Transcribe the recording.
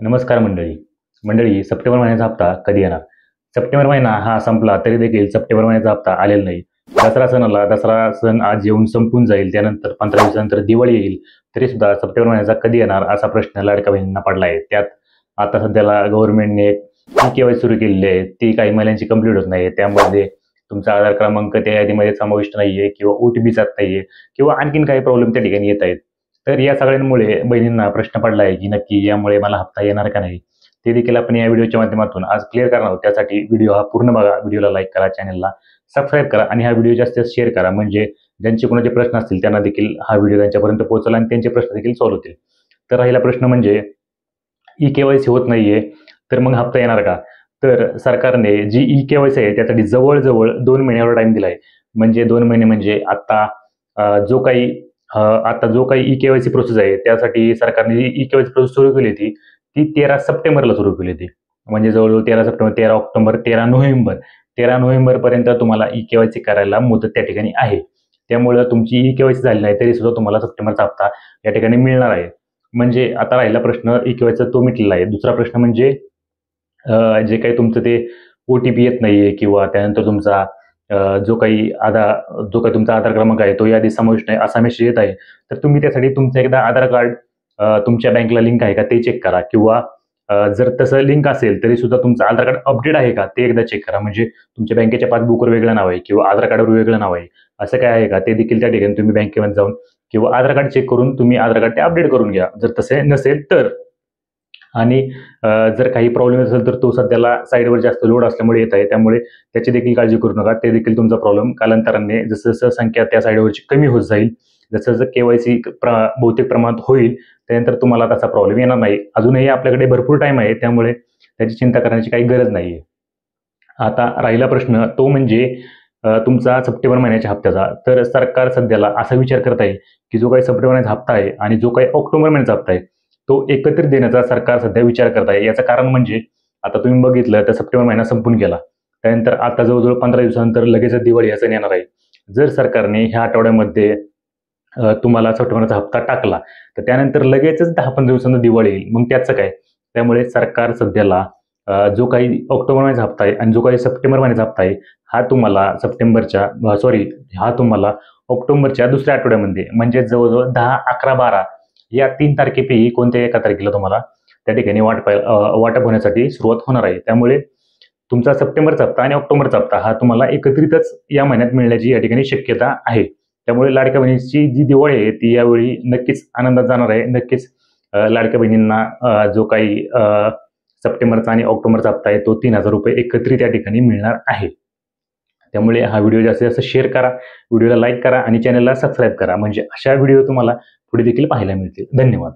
नमस्कार मंडळी. मंडळी, सप्टेंबर महिन्याचा हप्ता कधी येणार? सप्टेंबर महिना हा संपला तरी देखील सप्टेंबर महिन्याचा हप्ता आलेला नाही. दसरा सण आज येऊन संपून जाईल. त्यानंतर 15 दिवसानंतर दिवाळी येईल. तरी सुद्धा सप्टेंबर महिन्याचा कधी येणार असा प्रश्न लाडक्या बहिणींना पडला आहे. त्यात आता सध्याला गव्हर्नमेंटने ई-के-वाय सुरू केलेली आहे. ती काही महिन्यांची कंप्लीट होत नाही. त्यामध्ये तुमचा आधार क्रमांक त्या यादीमध्ये समाविष्ट नाहीये किंवा ओ-टी-पी जात नाहीये किंवा आणखीन काही प्रॉब्लेम त्या ठिकाणी येत आहेत. तर या सगळ्यांमुळे बहिणींना प्रश्न पडला आहे की नक्की यामुळे मला हप्ता येणार का नाही? ते देखील आपण या व्हिडिओच्या माध्यमातून आज क्लिअर करणार आहोत. त्यासाठी व्हिडिओ हा पूर्ण बघा, व्हिडिओला लाईक करा, चॅनलला सबस्क्राईब करा आणि हा व्हिडिओ जास्तीत जास्त शेअर करा. म्हणजे ज्यांचे कोणाचे प्रश्न असतील त्यांना देखील हा व्हिडिओ त्यांच्यापर्यंत पोहोचला आणि त्यांचे प्रश्न देखील सॉल्व्ह होतील. तर राहिला प्रश्न म्हणजे ई-के-वाय-सी होत नाहीये, तर मग हप्ता येणार का? तर सरकारने जी ई-के-वाय-सी आहे त्यासाठी जवळ-जवळ 2 महिन्यावर टाईम दिलाय. म्हणजे 2 महिने म्हणजे आता जो काही ई-के-वाय-सी प्रोसेस आहे त्यासाठी सरकारने जी ई-के-वाय-सी प्रोसेस सुरू केली होती, ती 13 सप्टेंबरला सुरू केली होती. म्हणजे जवळ-जवळ 13 सप्टेंबर, 13 ऑक्टोबर, 13 नोव्हेंबर. 13 नोव्हेंबरपर्यंत तुम्हाला ई-के-वाय-सी करायला मुदत त्या ठिकाणी आहे. त्यामुळं तुमची ई-के-वाय-सी झाली नाही तरी सुद्धा तुम्हाला सप्टेंबरचा हप्ता या ठिकाणी मिळणार आहे. म्हणजे आता राहिला प्रश्न ई-के-वायचा तो मिटलेला आहे. दुसरा प्रश्न म्हणजे जे काही तुमचं ते ओ-टी-पी येत नाहीये किंवा त्यानंतर तुमचा जो काही तुमचा आधार क्रमांक आहे तो यादी समाविष्ट नाही असा मेसेज येत आहे. तर तुम्ही त्यासाठी तुमचं एकदा आधार कार्ड तुमच्या बँकला लिंक आहे का ते चेक करा किंवा जर तसं लिंक असेल तरी सुद्धा तुमचं आधार कार्ड अपडेट आहे का ते एकदा चेक करा. म्हणजे तुमच्या बँकेच्या पासबुकवर वेगळं नाव आहे किंवा आधार कार्डवर वेगळं नाव आहे, असं काय आहे का ते देखील त्या ठिकाणी तुम्ही बँकेमध्ये जाऊन किंवा आधार कार्ड चेक करून तुम्ही आधार कार्ड ते अपडेट करून घ्या, जर तसे नसेल तर. आणि जर काही प्रॉब्लेम असेल तर तो सध्याला साईडवर जास्त लोड असल्यामुळे येत आहे. त्यामुळे त्याची देखील काळजी करू नका. ते देखील तुमचा प्रॉब्लेम कालांतराने जसं संख्या त्या साईडवरची कमी होत जाईल, जसं के-वाय-सी बहुतेक प्रमाणात होईल, त्यानंतर तुम्हाला तसा प्रॉब्लेम येणार नाही. अजूनही आपल्याकडे भरपूर टाईम आहे, त्यामुळे त्याची चिंता करण्याची काही गरज नाहीये. आता राहिला प्रश्न तो म्हणजे तुमचा सप्टेंबर महिन्याच्या हप्त्याचा. तर सरकार सध्याला असा विचार करत आहे की जो काही सप्टेंबर महिन्याचा हप्ता आहे आणि जो काही ऑक्टोबर महिन्याचा हप्ता आहे तो एकत्रित देण्याचा सरकार सध्या विचार करत आहे. याचं कारण म्हणजे आता तुम्ही बघितलं तर सप्टेंबर महिना संपून गेला. त्यानंतर आता जवळ-जवळ 15 दिवसानंतर लगेच दिवाळी हा सण येणार आहे. जर सरकारने ह्या आठवड्यामध्ये तुम्हाला सप्टेंबरचा हप्ता टाकला तर त्यानंतर लगेचच 10-15 दिवसांनी दिवाळी येईल. मग त्याचं काय? त्यामुळे सरकार सध्याला जो काही ऑक्टोबर महिन्याचा हप्ता आहे आणि जो काही सप्टेंबर महिन्याचा हप्ता आहे हा तुम्हाला ऑक्टोबरच्या दुसऱ्या आठवड्यामध्ये म्हणजे जवळ-जवळ 10, 11, 12 या 3 तारखेपैकी कोणत्याही एका तारखेला तुम्हाला त्या ठिकाणी वाटप होण्यासाठी सुरुवात होणार आहे. त्यामुळे तुमचा सप्टेंबरचा हप्ता आणि ऑक्टोबरचा हप्ता हा तुम्हाला एकत्रितच या महिन्यात मिळण्याची या ठिकाणी शक्यता आहे. त्यामुळे लाडक्या बहिणीची जी दिवाळी आहे ती यावेळी नक्कीच आनंदात जाणार आहे. नक्कीच लाडक्या बहिणींना जो काही सप्टेंबरचा आणि ऑक्टोबरचा हप्ता आहे तो ₹3000 एकत्रित या ठिकाणी मिळणार आहे. त्यामुळे हा व्हिडिओ जास्तीत जास्त शेअर करा, व्हिडिओला लाईक करा आणि चॅनलला सबस्क्राईब करा. म्हणजे अशा व्हिडिओ तुम्हाला पुढे देखील पाहायला मिळतील. धन्यवाद.